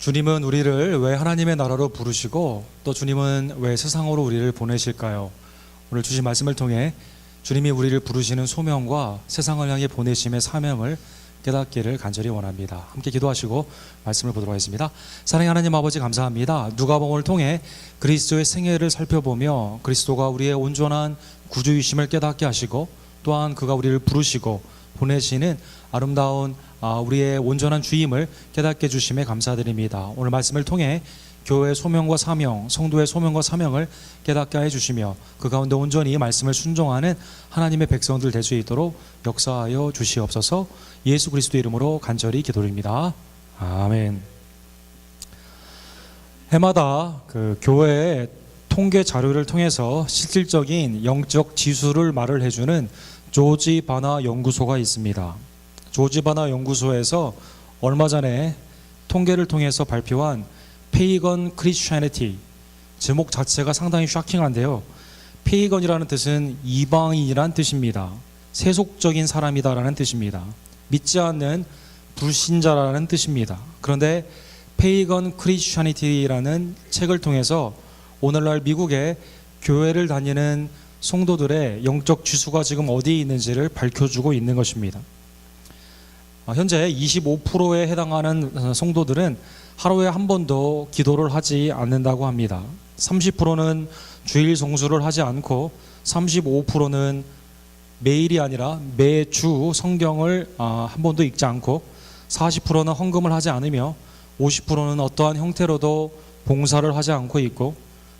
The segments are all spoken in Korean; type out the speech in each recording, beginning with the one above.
주님은 우리를 왜 하나님의 나라로 부르시고 또 주님은 왜 세상으로 우리를 보내실까요? 오늘 주신 말씀을 통해 주님이 우리를 부르시는 소명과 세상을 향해 보내심의 사명을 깨닫기를 간절히 원합니다. 함께 기도하시고 말씀을 보도록 하겠습니다. 사랑의 하나님 아버지 감사합니다. 누가복음을 통해 그리스도의 생애를 살펴보며 그리스도가 우리의 온전한 구주이심을 깨닫게 하시고 또한 그가 우리를 부르시고 보내시는 아름다운 우리의 온전한 주임을 깨닫게 해주심에 감사드립니다. 오늘 말씀을 통해 교회의 소명과 사명, 성도의 소명과 사명을 깨닫게 해주시며 그 가운데 온전히 말씀을 순종하는 하나님의 백성들 될 수 있도록 역사하여 주시옵소서. 예수 그리스도 이름으로 간절히 기도드립니다. 아멘. 해마다 그 교회의 통계 자료를 통해서 실질적인 영적 지수를 말을 해주는 조지 바나 연구소가 있습니다. 조지 바나 연구소에서 얼마 전에 통계를 통해서 발표한 페이건 크리스천리티, 제목 자체가 상당히 쇼킹한데요. 페이건이라는 뜻은 이방인이란 뜻입니다. 세속적인 사람이다라는 뜻입니다. 믿지 않는 불신자라는 뜻입니다. 그런데 페이건 크리스천리티라는 책을 통해서 오늘날 미국의 교회를 다니는 성도들의 영적 지수가 지금 어디에 있는지를 밝혀주고 있는 것입니다. 현재 25%에 해당하는 성도들은 하루에 한 번도 기도를 하지 않는다고 합니다. 30%는 주일 성수를 하지 않고 35%는 매일이 아니라 매주 성경을 한 번도 읽지 않고 40%는 헌금을 하지 않으며 50%는 어떠한 형태로도 봉사를 하지 않고 있고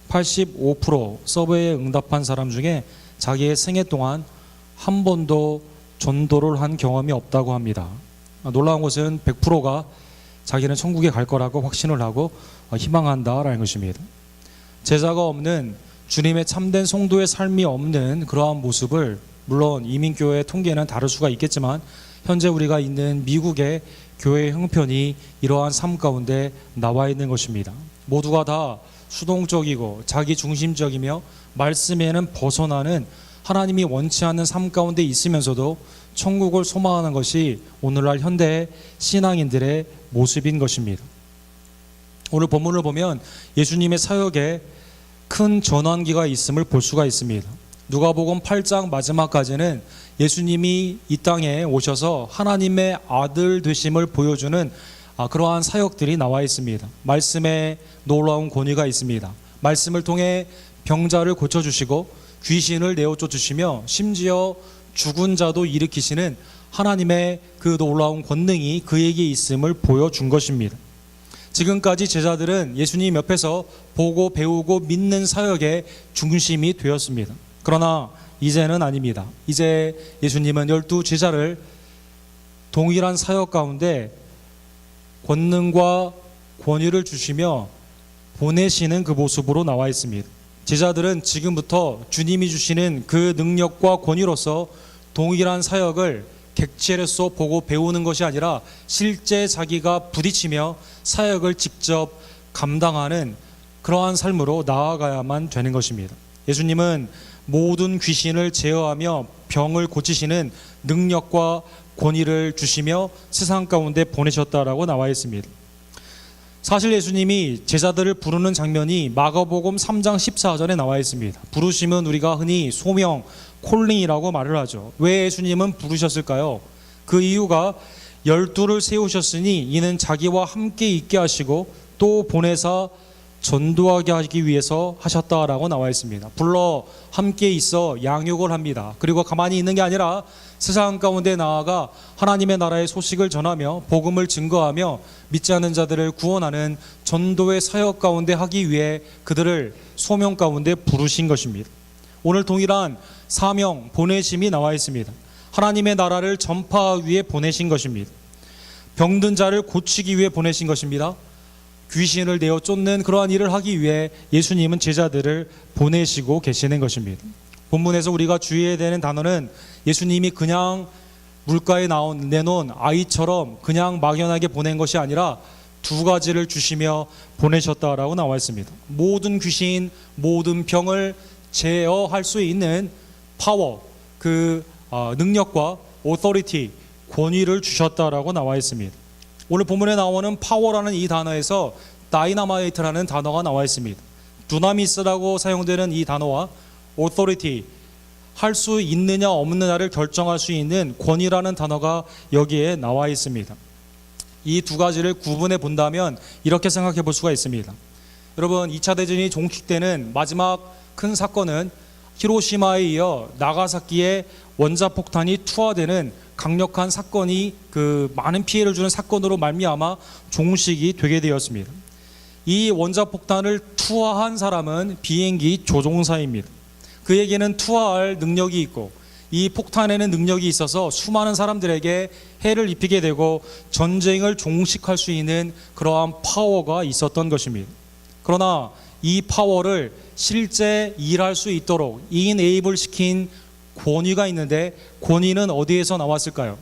85% 서베이에 응답한 사람 중에 자기의 생애 동안 한 번도 전도를 한 경험이 없다고 합니다. 놀라운 것은 100%가 자기는 천국에 갈 거라고 확신을 하고 희망한다라는 것입니다. 제자가 없는 주님의 참된 성도의 삶이 없는 그러한 모습을 물론 이민교회의 통계는 다를 수가 있겠지만 현재 우리가 있는 미국의 교회의 형편이 이러한 삶 가운데 나와 있는 것입니다. 모두가 다 수동적이고 자기중심적이며 말씀에는 벗어나는 하나님이 원치 않는 삶 가운데 있으면서도 천국을 소망하는 것이 오늘날 현대 신앙인들의 모습인 것입니다. 오늘 본문을 보면 예수님의 사역에 큰 전환기가 있음을 볼 수가 있습니다. 누가복음 8장 마지막까지는 예수님이 이 땅에 오셔서 하나님의 아들 되심을 보여주는 그러한 사역들이 나와 있습니다. 말씀에 놀라운 권위가 있습니다. 말씀을 통해 병자를 고쳐주시고 귀신을 내어쫓으시며 심지어 죽은 자도 일으키시는 하나님의 그 놀라운 권능이 그에게 있음을 보여준 것입니다. 지금까지 제자들은 예수님 옆에서 보고 배우고 믿는 사역의 중심이 되었습니다. 그러나 이제는 아닙니다. 이제 예수님은 12 제자를 동일한 사역 가운데 권능과 권위를 주시며 보내시는 그 모습으로 나와 있습니다. 제자들은 지금부터 주님이 주시는 그 능력과 권위로서 동일한 사역을 객체로서 보고 배우는 것이 아니라 실제 자기가 부딪히며 사역을 직접 감당하는 그러한 삶으로 나아가야만 되는 것입니다. 예수님은 모든 귀신을 제어하며 병을 고치시는 능력과 권위를 주시며 세상 가운데 보내셨다라고 나와 있습니다. 사실 예수님이 제자들을 부르는 장면이 마가복음 3장 14절에 나와 있습니다. 부르심은 우리가 흔히 소명, 콜링이라고 말을 하죠. 왜 예수님은 부르셨을까요? 그 이유가 12를 세우셨으니 이는 자기와 함께 있게 하시고 또 보내사 전도하게 하기 위해서 하셨다라고 나와 있습니다. 불러 함께 있어 양육을 합니다. 그리고 가만히 있는 게 아니라 세상 가운데 나아가 하나님의 나라의 소식을 전하며 복음을 증거하며 믿지 않는 자들을 구원하는 전도의 사역 가운데 하기 위해 그들을 소명 가운데 부르신 것입니다. 오늘 동일한 사명, 보내심이 나와 있습니다. 하나님의 나라를 전파하기 위해 보내신 것입니다. 병든 자를 고치기 위해 보내신 것입니다. 귀신을 내어 쫓는 그러한 일을 하기 위해 예수님은 제자들을 보내시고 계시는 것입니다. 본문에서 우리가 주의해야 되는 단어는 예수님이 그냥 물가에 내놓은 아이처럼 그냥 막연하게 보낸 것이 아니라 두 가지를 주시며 보내셨다라고 나와 있습니다. 모든 귀신, 모든 병을 제어할 수 있는 파워, 그 능력과 authority, 권위를 주셨다라고 나와 있습니다. 오늘 본문에 나오는 파워라는 이 단어에서 다이너마이트라는 단어가 나와 있습니다. 두나미스라고 사용되는 이 단어와 authority, 할 수 있느냐 없느냐를 결정할 수 있는 권위라는 단어가 여기에 나와 있습니다. 이 두 가지를 구분해 본다면 이렇게 생각해 볼 수가 있습니다. 여러분, 2차 대전이 종식되는 마지막 큰 사건은 히로시마에 이어 나가사키에 원자폭탄이 투하되는 강력한 사건이 그 많은 피해를 주는 사건으로 말미암아 종식이 되게 되었습니다. 이 원자폭탄을 투하한 사람은 비행기 조종사입니다. 그에게는 투하할 능력이 있고 이 폭탄에는 능력이 있어서 수많은 사람들에게 해를 입히게 되고 전쟁을 종식할 수 있는 그러한 파워가 있었던 것입니다. 그러나 이 파워를 실제 일할 수 있도록 이인에이블 시킨 권위가 있는데, 권위는 어디에서 나왔을까요?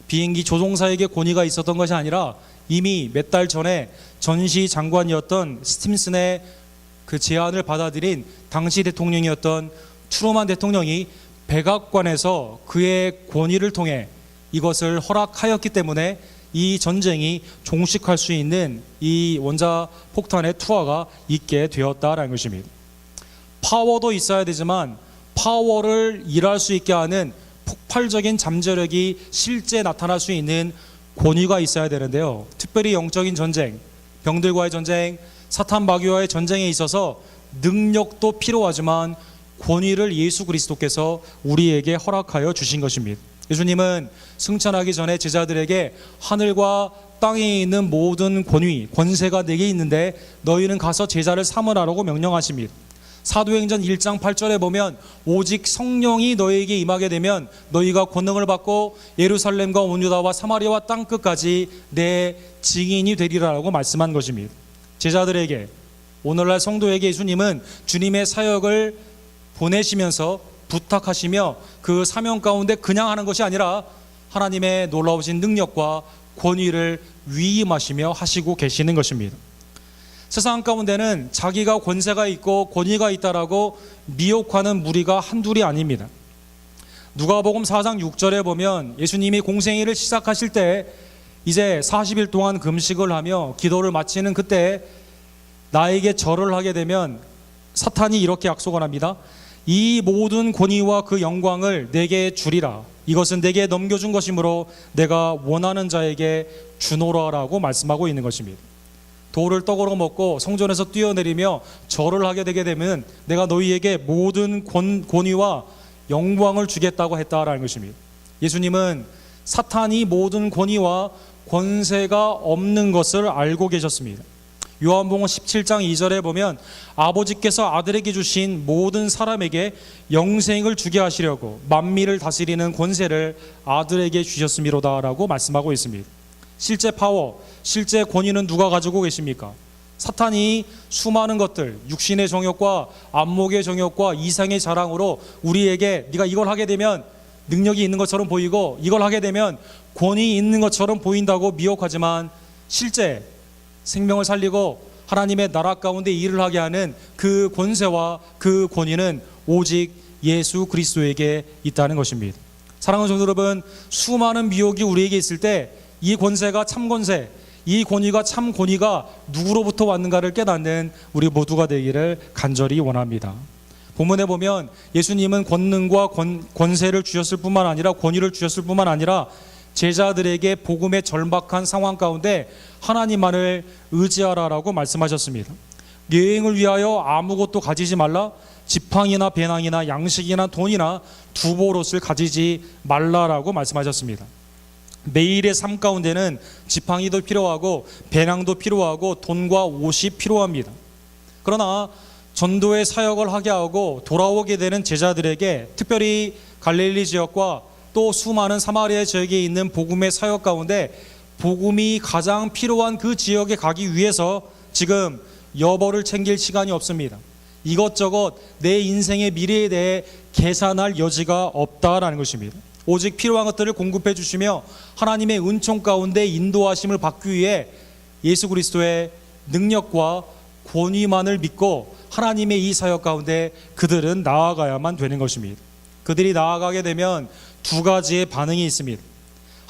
비행기 조종사에게 권위가 있었던 것이 아니라 이미 몇 달 전에 전시 장관이었던 스팀슨의 그 제안을 받아들인 당시 대통령이었던 트루만 대통령이 백악관에서 그의 권위를 통해 이것을 허락하였기 때문에 이 전쟁이 종식할 수 있는 이 원자 폭탄의 투하가 있게 되었다라는 것입니다. 파워도 있어야 되지만 파워를 일할 수 있게 하는 폭발적인 잠재력이 실제 나타날 수 있는 권위가 있어야 되는데요. 특별히 영적인 전쟁, 병들과의 전쟁, 사탄 마귀와의 전쟁에 있어서 능력도 필요하지만 권위를 예수 그리스도께서 우리에게 허락하여 주신 것입니다. 예수님은 승천하기 전에 제자들에게 하늘과 땅에 있는 모든 권위, 권세가 내게 있는데 너희는 가서 제자를 삼으라고 명령하십니다. 사도행전 1장 8절에 보면 오직 성령이 너희에게 임하게 되면 너희가 권능을 받고 예루살렘과 온 유다와 사마리아와 땅끝까지 내 증인이 되리라고 말씀한 것입니다. 제자들에게, 오늘날 성도에게 예수님은 주님의 사역을 보내시면서 부탁하시며 그 사명 가운데 그냥 하는 것이 아니라 하나님의 놀라우신 능력과 권위를 위임하시며 하시고 계시는 것입니다. 세상 가운데는 자기가 권세가 있고 권위가 있다라고 미혹하는 무리가 한둘이 아닙니다. 누가복음 4장 6절에 보면 예수님이 공생애를 시작하실 때 이제 40일 동안 금식을 하며 기도를 마치는 그때 나에게 절을 하게 되면 사탄이 이렇게 약속을 합니다. 이 모든 권위와 그 영광을 내게 주리라. 이것은 내게 넘겨준 것이므로 내가 원하는 자에게 주노라라고 말씀하고 있는 것입니다. 돌을 떡으로 먹고 성전에서 뛰어내리며 절을 하게 되게 되면 내가 너희에게 모든 권위와 영광을 주겠다고 했다라는 것입니다. 예수님은 사탄이 모든 권위와 권세가 없는 것을 알고 계셨습니다. 요한복음 17장 2절에 보면 아버지께서 아들에게 주신 모든 사람에게 영생을 주게 하시려고 만민을 다스리는 권세를 아들에게 주셨음이로다라고 말씀하고 있습니다. 실제 파워, 실제 권위는 누가 가지고 계십니까? 사탄이 수많은 것들, 육신의 정욕과 안목의 정욕과 이상의 자랑으로 우리에게 네가 이걸 하게 되면 능력이 있는 것처럼 보이고 이걸 하게 되면 권위 있는 것처럼 보인다고 미혹하지만 실제 생명을 살리고 하나님의 나라 가운데 일을 하게 하는 그 권세와 그 권위는 오직 예수 그리스도에게 있다는 것입니다. 사랑하는 성도 여러분, 수많은 미혹이 우리에게 있을 때 이 권세가 참 권세, 이 권위가 참 권위가 누구로부터 왔는가를 깨닫는 우리 모두가 되기를 간절히 원합니다. 본문에 보면 예수님은 권능과 권세를 주셨을 뿐만 아니라 권위를 주셨을 뿐만 아니라 제자들에게 복음의 절박한 상황 가운데 하나님만을 의지하라라고 말씀하셨습니다. 여행을 위하여 아무것도 가지지 말라, 지팡이나 배낭이나 양식이나 돈이나 두보롯을 가지지 말라라고 말씀하셨습니다. 매일의 삶 가운데는 지팡이도 필요하고 배낭도 필요하고 돈과 옷이 필요합니다. 그러나 전도의 사역을 하게 하고 돌아오게 되는 제자들에게, 특별히 갈릴리 지역과 또 수많은 사마리아 지역에 있는 복음의 사역 가운데 복음이 가장 필요한 그 지역에 가기 위해서 지금 여벌을 챙길 시간이 없습니다. 이것저것 내 인생의 미래에 대해 계산할 여지가 없다라는 것입니다. 오직 필요한 것들을 공급해 주시며 하나님의 은총 가운데 인도하심을 받기 위해 예수 그리스도의 능력과 권위만을 믿고 하나님의 이 사역 가운데 그들은 나아가야만 되는 것입니다. 그들이 나아가게 되면 두 가지의 반응이 있습니다.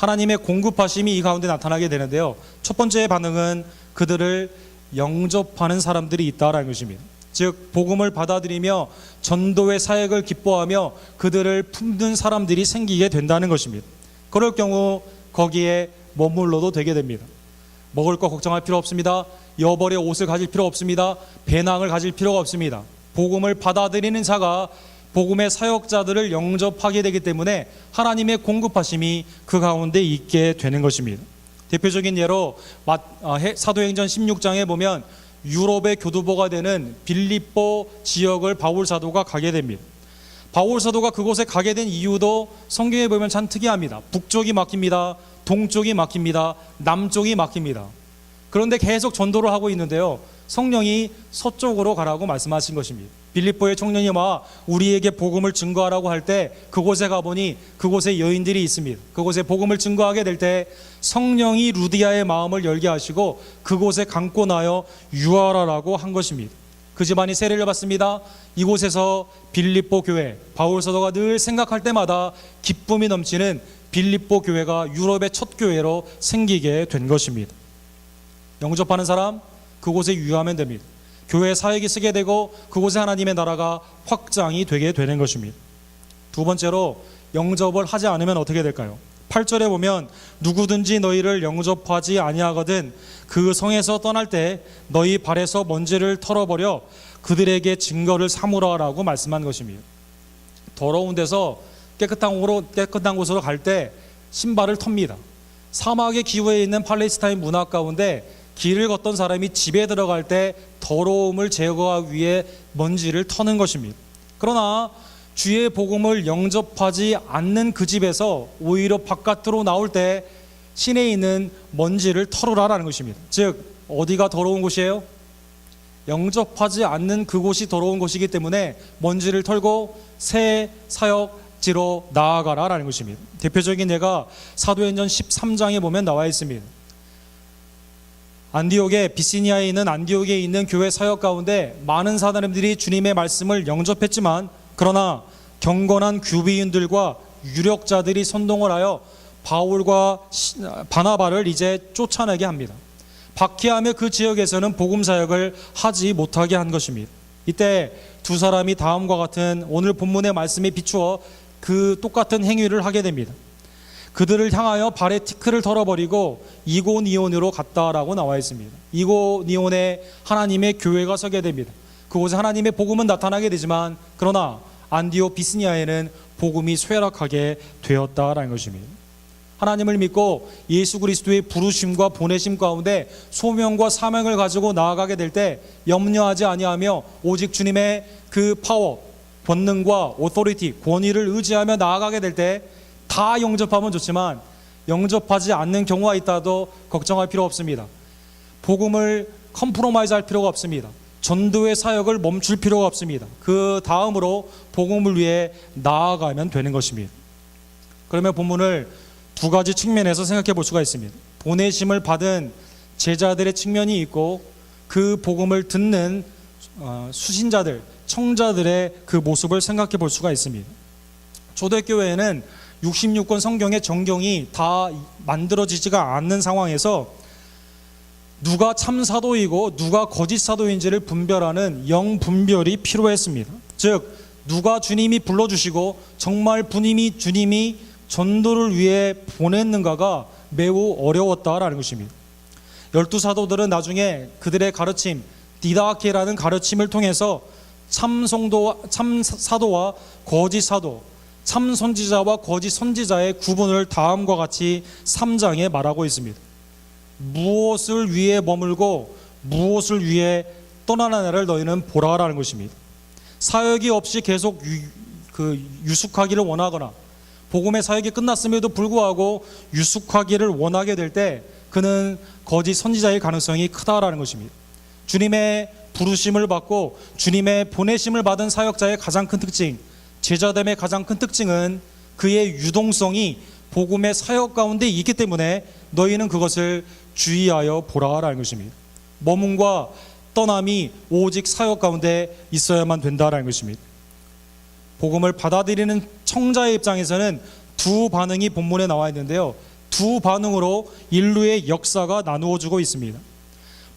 하나님의 공급하심이 이 가운데 나타나게 되는데요. 첫 번째 반응은 그들을 영접하는 사람들이 있다라는 것입니다. 즉 복음을 받아들이며 전도의 사역을 기뻐하며 그들을 품는 사람들이 생기게 된다는 것입니다. 그럴 경우 거기에 머물러도 되게 됩니다. 먹을 거 걱정할 필요 없습니다. 여벌의 옷을 가질 필요 없습니다. 배낭을 가질 필요가 없습니다. 복음을 받아들이는 자가 복음의 사역자들을 영접하게 되기 때문에 하나님의 공급하심이 그 가운데 있게 되는 것입니다. 대표적인 예로 사도행전 16장에 보면 유럽의 교두보가 되는 빌립보 지역을 바울 사도가 가게 됩니다. 바울 사도가 그곳에 가게 된 이유도 성경에 보면 참 특이합니다. 북쪽이 막힙니다. 동쪽이 막힙니다. 남쪽이 막힙니다. 그런데 계속 전도를 하고 있는데요. 성령이 서쪽으로 가라고 말씀하신 것입니다. 빌립보의 청년이 와 우리에게 복음을 증거하라고 할 때 그곳에 가보니 그곳에 여인들이 있습니다. 그곳에 복음을 증거하게 될 때 성령이 루디아의 마음을 열게 하시고 그곳에 감고 나여 유하라라고 한 것입니다. 그 집안이 세례를 받습니다. 이곳에서 빌립보 교회, 바울 사도가 늘 생각할 때마다 기쁨이 넘치는 빌립보 교회가 유럽의 첫 교회로 생기게 된 것입니다. 영접하는 사람, 그곳에 유하면 됩니다. 교회 사역이 쓰게 되고 그곳에 하나님의 나라가 확장이 되게 되는 것입니다. 두 번째로 영접을 하지 않으면 어떻게 될까요? 8절에 보면 누구든지 너희를 영접하지 아니하거든 그 성에서 떠날 때 너희 발에서 먼지를 털어버려 그들에게 증거를 삼으라라고 말씀한 것입니다. 더러운 데서 깨끗한 곳으로 갈 때 신발을 텁니다. 사막의 기후에 있는 팔레스타인 문화 가운데 길을 걷던 사람이 집에 들어갈 때 더러움을 제거하기 위해 먼지를 터는 것입니다. 그러나 주의 복음을 영접하지 않는 그 집에서 오히려 바깥으로 나올 때 시내에 있는 먼지를 털으라라는 것입니다. 즉 어디가 더러운 곳이에요? 영접하지 않는 그곳이 더러운 곳이기 때문에 먼지를 털고 새 사역지로 나아가라라는 것입니다. 대표적인 예가 사도행전 13장에 보면 나와 있습니다. 비시니아에 있는 안디옥에 있는 교회 사역 가운데 많은 사람들이 주님의 말씀을 영접했지만 그러나 경건한 규비인들과 유력자들이 선동을 하여 바울과 바나바를 이제 쫓아내게 합니다. 박해하며 그 지역에서는 복음 사역을 하지 못하게 한 것입니다. 이때 두 사람이 다음과 같은 오늘 본문의 말씀에 비추어 그 똑같은 행위를 하게 됩니다. 그들을 향하여 발에 티크를 털어버리고 이고니온으로 갔다라고 나와 있습니다. 이고니온에 하나님의 교회가 서게 됩니다. 그곳에 하나님의 복음은 나타나게 되지만 그러나 안디옥 비스니아에는 복음이 쇠락하게 되었다라는 것입니다. 하나님을 믿고 예수 그리스도의 부르심과 보내심 가운데 소명과 사명을 가지고 나아가게 될 때 염려하지 아니하며 오직 주님의 그 파워, 권능과 오토리티, 권위를 의지하며 나아가게 될 때 다 영접하면 좋지만 영접하지 않는 경우가 있다도 걱정할 필요 없습니다. 복음을 컴프로마이즈 할 필요가 없습니다. 전도의 사역을 멈출 필요가 없습니다. 그 다음으로 복음을 위해 나아가면 되는 것입니다. 그러면 본문을 두 가지 측면에서 생각해 볼 수가 있습니다. 보내심을 받은 제자들의 측면이 있고 그 복음을 듣는 수신자들, 청자들의 그 모습을 생각해 볼 수가 있습니다. 초대교회에는 66권 성경의 정경이 다 만들어지지가 않는 상황에서 누가 참 사도이고 누가 거짓 사도인지를 분별하는 영분별이 필요했습니다. 즉 누가 주님이 불러주시고 정말 주님이 전도를 위해 보냈는가가 매우 어려웠다라는 것입니다. 12사도들은 나중에 그들의 가르침, 디다케라는 가르침을 통해서 참 사도와 거짓 사도, 참 선지자와 거짓 선지자의 구분을 다음과 같이 3장에 말하고 있습니다. 무엇을 위해 머물고 무엇을 위해 떠나나를 너희는 보라라는 것입니다. 사역이 없이 계속 유숙하기를 원하거나 복음의 사역이 끝났음에도 불구하고 유숙하기를 원하게 될 때 그는 거짓 선지자일 가능성이 크다라는 것입니다. 주님의 부르심을 받고 주님의 보내심을 받은 사역자의 가장 큰 특징, 제자됨의 가장 큰 특징은 그의 유동성이 복음의 사역 가운데 있기 때문에 너희는 그것을 주의하여 보라라는 것입니다. 머문과 떠남이 오직 사역 가운데 있어야만 된다라는 것입니다. 복음을 받아들이는 청자의 입장에서는 두 반응이 본문에 나와 있는데요. 두 반응으로 인류의 역사가 나누어지고 있습니다.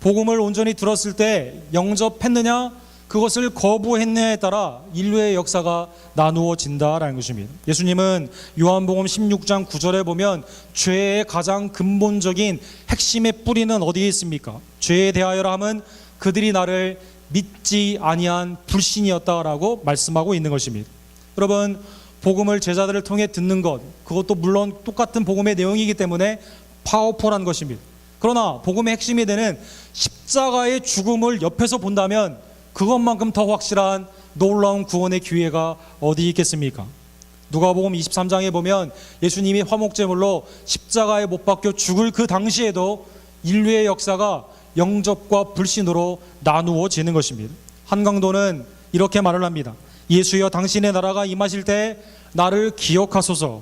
복음을 온전히 들었을 때 영접했느냐, 그것을 거부했느냐에 따라 인류의 역사가 나누어진다라는 것입니다. 예수님은 요한복음 16장 9절에 보면 죄의 가장 근본적인 핵심의 뿌리는 어디에 있습니까? 죄에 대하여라 함은 그들이 나를 믿지 아니한 불신이었다라고 말씀하고 있는 것입니다. 여러분, 복음을 제자들을 통해 듣는 것, 그것도 물론 똑같은 복음의 내용이기 때문에 파워풀한 것입니다. 그러나 복음의 핵심이 되는 십자가의 죽음을 옆에서 본다면 그것만큼 더 확실한 놀라운 구원의 기회가 어디 있겠습니까? 누가복음 23장에 보면 예수님이 화목제물로 십자가에 못 박혀 죽을 그 당시에도 인류의 역사가 영접과 불신으로 나누어지는 것입니다. 한강도는 이렇게 말을 합니다. 예수여, 당신의 나라가 임하실 때 나를 기억하소서.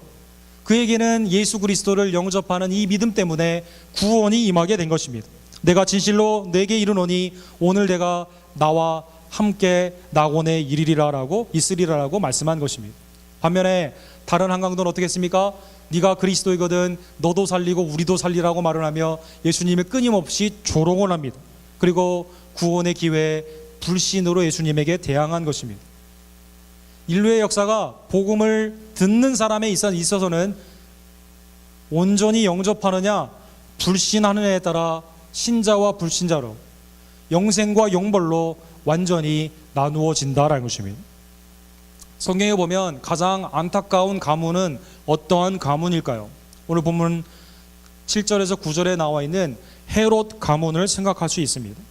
그에게는 예수 그리스도를 영접하는 이 믿음 때문에 구원이 임하게 된 것입니다. 내가 진실로 내게 이르노니 오늘 내가 나와 함께 낙원에 이르리라라고 있으리라라고 말씀한 것입니다. 반면에 다른 한강도는 어떻게 했습니까? 네가 그리스도이거든 너도 살리고 우리도 살리라고 말을 하며 예수님을 끊임없이 조롱을 합니다. 그리고 구원의 기회에 불신으로 예수님에게 대항한 것입니다. 인류의 역사가 복음을 듣는 사람에 있어서는 온전히 영접하느냐 불신하느냐에 따라 신자와 불신자로, 영생과 영벌로 완전히 나누어진다라는 것입니다. 성경에 보면 가장 안타까운 가문은 어떠한 가문일까요? 오늘 본문 7절에서 9절에 나와 있는 헤롯 가문을 생각할 수 있습니다.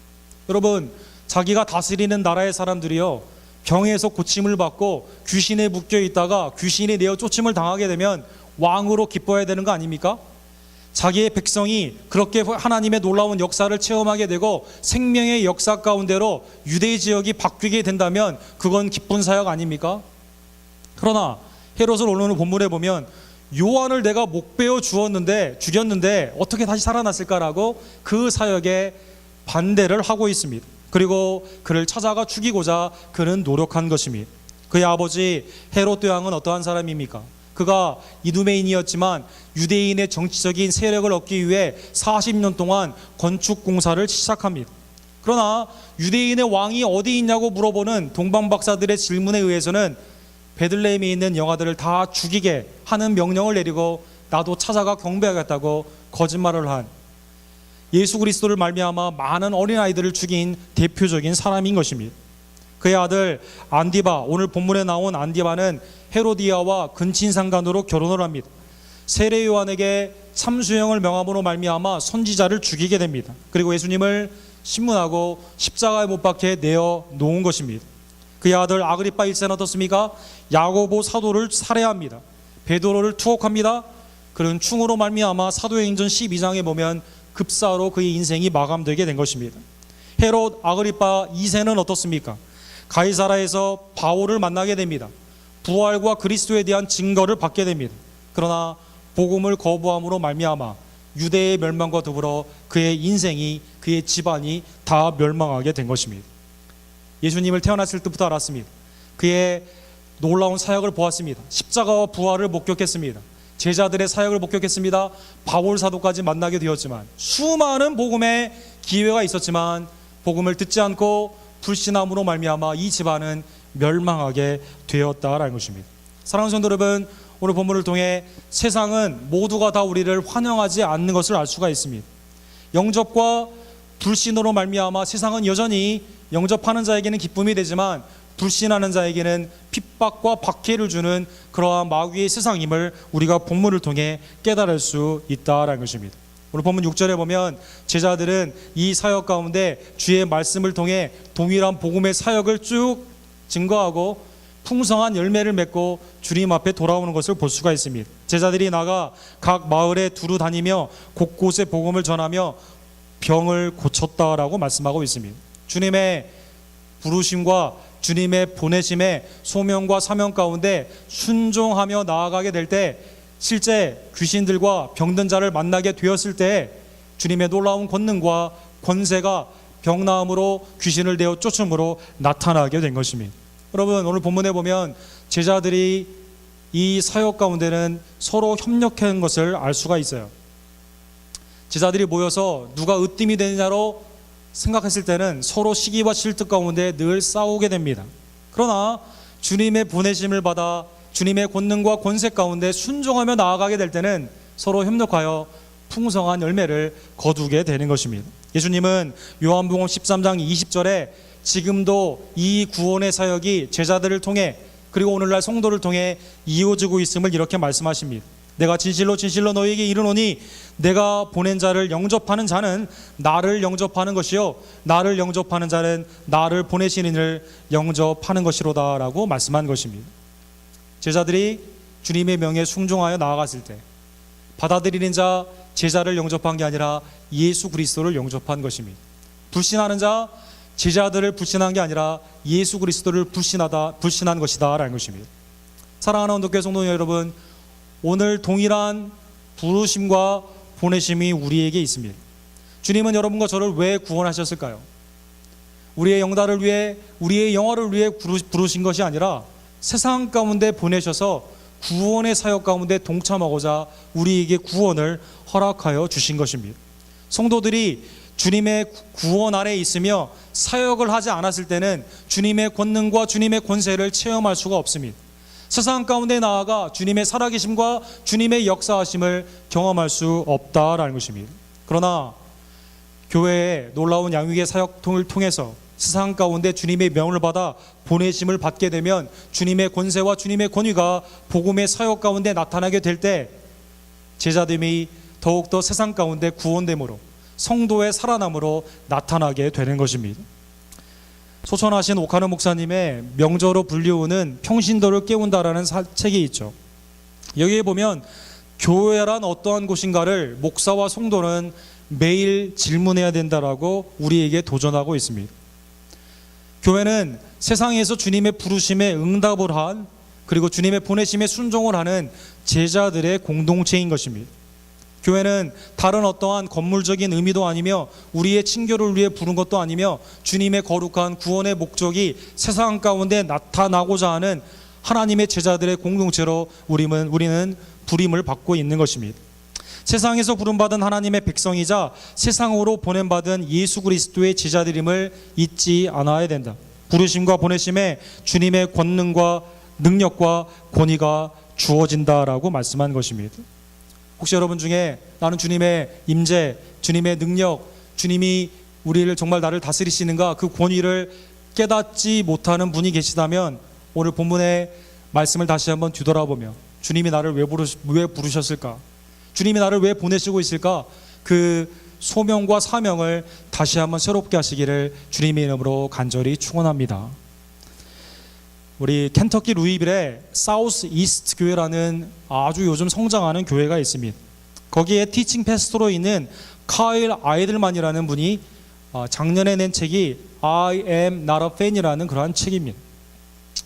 여러분, 자기가 다스리는 나라의 사람들이요, 병에서 고침을 받고 귀신에 묶여 있다가 귀신이 내어 쫓음을 당하게 되면 왕으로 기뻐해야 되는 거 아닙니까? 자기의 백성이 그렇게 하나님의 놀라운 역사를 체험하게 되고 생명의 역사 가운데로 유대 지역이 바뀌게 된다면 그건 기쁜 사역 아닙니까? 그러나 헤롯을 오늘 본문에 보면 요한을 내가 목베어 죽였는데 어떻게 다시 살아났을까라고 그 사역에 반대를 하고 있습니다. 그리고 그를 찾아가 죽이고자 그는 노력한 것입니다. 그의 아버지 헤롯 왕은 어떠한 사람입니까? 그가 이두메인이었지만 유대인의 정치적인 세력을 얻기 위해 40년 동안 건축 공사를 시작합니다. 그러나 유대인의 왕이 어디 있냐고 물어보는 동방 박사들의 질문에 의해서는 베들레헴에 있는 영아들을 다 죽이게 하는 명령을 내리고 나도 찾아가 경배하겠다고 거짓말을 한 예수 그리스도를 말미암아 많은 어린아이들을 죽인 대표적인 사람인 것입니다. 그의 아들 안디바, 오늘 본문에 나온 안디바는 헤로디아와 근친상간으로 결혼을 합니다. 세례 요한에게 참수형을 명함으로 말미암아 선지자를 죽이게 됩니다. 그리고 예수님을 신문하고 십자가에 못 박혀 내어 놓은 것입니다. 그의 아들 아그리파 1세는 어떻습니까? 야고보 사도를 살해합니다. 베드로를 투옥합니다. 그런 충으로 말미암아 사도행전 12장에 보면 급사로 그의 인생이 마감되게 된 것입니다. 헤롯 아그리파 2세는 어떻습니까? 가이사라에서 바울을 만나게 됩니다. 부활과 그리스도에 대한 증거를 받게 됩니다. 그러나 복음을 거부함으로 말미암아 유대의 멸망과 더불어 그의 인생이, 그의 집안이 다 멸망하게 된 것입니다. 예수님을 태어났을 때부터 알았습니다. 그의 놀라운 사역을 보았습니다. 십자가와 부활을 목격했습니다. 제자들의 사역을 목격했습니다. 바울 사도까지 만나게 되었지만 수많은 복음의 기회가 있었지만 복음을 듣지 않고 불신함으로 말미암아 이 집안은 멸망하게 되었다라는 것입니다. 사랑하는 성도 여러분, 오늘 본문을 통해 세상은 모두가 다 우리를 환영하지 않는 것을 알 수가 있습니다. 영접과 불신으로 말미암아 세상은 여전히 영접하는 자에게는 기쁨이 되지만 불신하는 자에게는 핍박과 박해를 주는 그러한 마귀의 세상임을 우리가 본문을 통해 깨달을 수 있다라는 것입니다. 오늘 본문 6절에 보면 제자들은 이 사역 가운데 주의 말씀을 통해 동일한 복음의 사역을 쭉 증거하고 풍성한 열매를 맺고 주님 앞에 돌아오는 것을 볼 수가 있습니다. 제자들이 나가 각 마을에 두루 다니며 곳곳에 복음을 전하며 병을 고쳤다라고 말씀하고 있습니다. 주님의 부르심과 주님의 보내심의 소명과 사명 가운데 순종하며 나아가게 될 때 실제 귀신들과 병든 자를 만나게 되었을 때 주님의 놀라운 권능과 권세가 병나음으로 귀신을 내어 쫓음으로 나타나게 된 것입니다. 여러분, 오늘 본문에 보면 제자들이 이 사역 가운데는 서로 협력하는 것을 알 수가 있어요. 제자들이 모여서 누가 으뜸이 되느냐로 생각했을 때는 서로 시기와 질투 가운데 늘 싸우게 됩니다. 그러나 주님의 보내심을 받아 주님의 권능과 권세 가운데 순종하며 나아가게 될 때는 서로 협력하여 풍성한 열매를 거두게 되는 것입니다. 예수님은 요한복음 13장 20절에 지금도 이 구원의 사역이 제자들을 통해 그리고 오늘날 성도를 통해 이어지고 있음을 이렇게 말씀하십니다. 내가 진실로 진실로 너희에게 이르노니 내가 보낸 자를 영접하는 자는 나를 영접하는 것이요 나를 영접하는 자는 나를 보내신 이를 영접하는 것이로다 라고 말씀한 것입니다. 제자들이 주님의 명에 순종하여 나아갔을 때 받아들이는 자 제자를 영접한 게 아니라 예수 그리스도를 영접한 것입니다. 불신하는 자 제자들을 불신한 게 아니라 예수 그리스도를 불신한 것이다 라는 것입니다. 사랑하는 온도교회 성도 여러분, 오늘 동일한 부르심과 보내심이 우리에게 있습니다. 주님은 여러분과 저를 왜 구원하셨을까요? 우리의 영달을 위해, 우리의 영화를 위해 부르신 것이 아니라 세상 가운데 보내셔서 구원의 사역 가운데 동참하고자 우리에게 구원을 허락하여 주신 것입니다. 성도들이 주님의 구원 아래에 있으며 사역을 하지 않았을 때는 주님의 권능과 주님의 권세를 체험할 수가 없습니다. 세상 가운데 나아가 주님의 살아계심과 주님의 역사하심을 경험할 수 없다라는 것입니다. 그러나 교회의 놀라운 양육의 사역통을 통해서 세상 가운데 주님의 명을 받아 보내심을 받게 되면 주님의 권세와 주님의 권위가 복음의 사역 가운데 나타나게 될 때 제자됨이 더욱더 세상 가운데 구원됨으로 성도의 살아남으로 나타나게 되는 것입니다. 소천하신 오카노 목사님의 명저로 불리우는 평신도를 깨운다라는 책이 있죠. 여기에 보면 교회란 어떠한 곳인가를 목사와 성도는 매일 질문해야 된다라고 우리에게 도전하고 있습니다. 교회는 세상에서 주님의 부르심에 응답을 한 그리고 주님의 보내심에 순종을 하는 제자들의 공동체인 것입니다. 교회는 다른 어떠한 건물적인 의미도 아니며 우리의 친교를 위해 부른 것도 아니며 주님의 거룩한 구원의 목적이 세상 가운데 나타나고자 하는 하나님의 제자들의 공동체로 우리는 부름을 받고 있는 것입니다. 세상에서 부름받은 하나님의 백성이자 세상으로 보냄받은 예수 그리스도의 제자들임을 잊지 않아야 된다. 부르심과 보내심에 주님의 권능과 능력과 권위가 주어진다라고 말씀한 것입니다. 혹시 여러분 중에 나는 주님의 임재, 주님의 능력, 주님이 우리를 정말 나를 다스리시는가 그 권위를 깨닫지 못하는 분이 계시다면 오늘 본문의 말씀을 다시 한번 뒤돌아보며 주님이 나를 왜 부르셨을까? 주님이 나를 왜 보내시고 있을까? 그 소명과 사명을 다시 한번 새롭게 하시기를 주님의 이름으로 간절히 축원합니다. 우리 켄터키 루이빌에 사우스 이스트 교회라는 아주 요즘 성장하는 교회가 있습니다. 거기에 티칭 패스토로 있는 카일 아이들만이라는 분이 작년에 낸 책이 I am not a fan이라는 그러한 책입니다.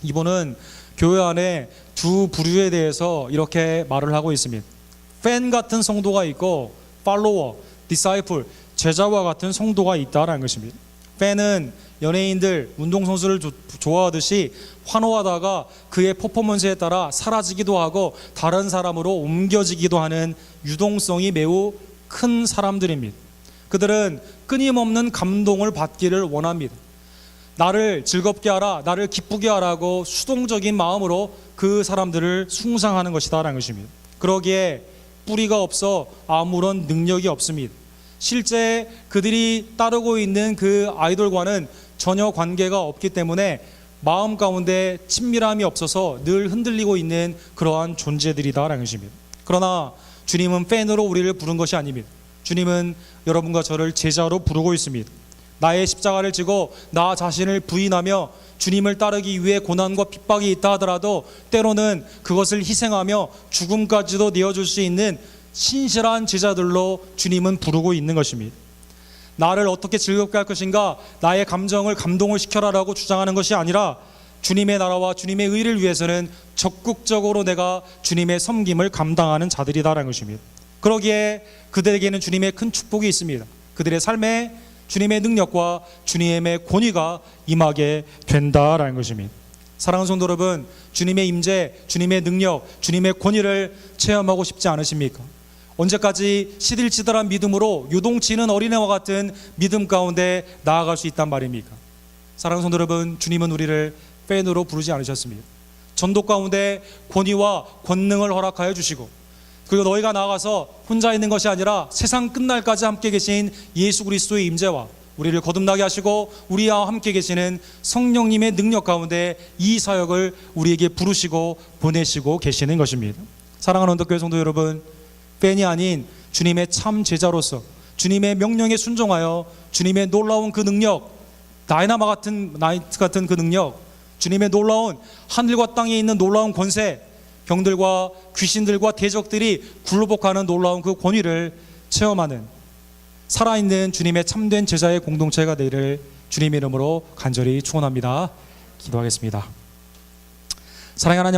이분은 교회 안에 두 부류에 대해서 이렇게 말을 하고 있습니다. 팬 같은 성도가 있고 팔로워, 디사이플, 제자와 같은 성도가 있다라는 것입니다. 팬은 연예인들, 운동선수를 좋아하듯이 환호하다가 그의 퍼포먼스에 따라 사라지기도 하고 다른 사람으로 옮겨지기도 하는 유동성이 매우 큰 사람들입니다. 그들은 끊임없는 감동을 받기를 원합니다. 나를 즐겁게 하라, 나를 기쁘게 하라고 수동적인 마음으로 그 사람들을 숭상하는 것이다라는 것입니다. 그러기에 뿌리가 없어 아무런 능력이 없습니다. 실제 그들이 따르고 있는 그 아이돌과는 전혀 관계가 없기 때문에 마음 가운데 친밀함이 없어서 늘 흔들리고 있는 그러한 존재들이다라는 것입니다. 그러나 주님은 팬으로 우리를 부른 것이 아닙니다. 주님은 여러분과 저를 제자로 부르고 있습니다. 나의 십자가를 지고 나 자신을 부인하며 주님을 따르기 위해 고난과 핍박이 있다 하더라도 때로는 그것을 희생하며 죽음까지도 내어줄 수 있는 신실한 제자들로 주님은 부르고 있는 것입니다. 나를 어떻게 즐겁게 할 것인가, 나의 감정을 감동을 시켜라라고 주장하는 것이 아니라 주님의 나라와 주님의 의를 위해서는 적극적으로 내가 주님의 섬김을 감당하는 자들이다라는 것입니다. 그러기에 그들에게는 주님의 큰 축복이 있습니다. 그들의 삶에 주님의 능력과 주님의 권위가 임하게 된다라는 것입니다. 사랑하는 성도 여러분, 주님의 임재, 주님의 능력, 주님의 권위를 체험하고 싶지 않으십니까? 언제까지 시들시들한 믿음으로 요동치는 어린애와 같은 믿음 가운데 나아갈 수 있단 말입니까? 사랑하는 성도 여러분, 주님은 우리를 팬으로 부르지 않으셨습니다. 전도 가운데 권위와 권능을 허락하여 주시고, 그리고 너희가 나아가서 혼자 있는 것이 아니라 세상 끝날까지 함께 계신 예수 그리스도의 임재와 우리를 거듭나게 하시고 우리와 함께 계시는 성령님의 능력 가운데 이 사역을 우리에게 부르시고 보내시고 계시는 것입니다. 사랑하는 언덕교회 성도 여러분, 팬이 아닌 주님의 참 제자로서 주님의 명령에 순종하여 주님의 놀라운 그 능력, 다이나마이트 같은 그 능력, 주님의 놀라운 하늘과 땅에 있는 놀라운 권세, 병들과 귀신들과 대적들이 굴복하는 놀라운 그 권위를 체험하는 살아있는 주님의 참된 제자의 공동체가 되기를 주님의 이름으로 간절히 축원합니다. 기도하겠습니다. 사랑하는 하나님,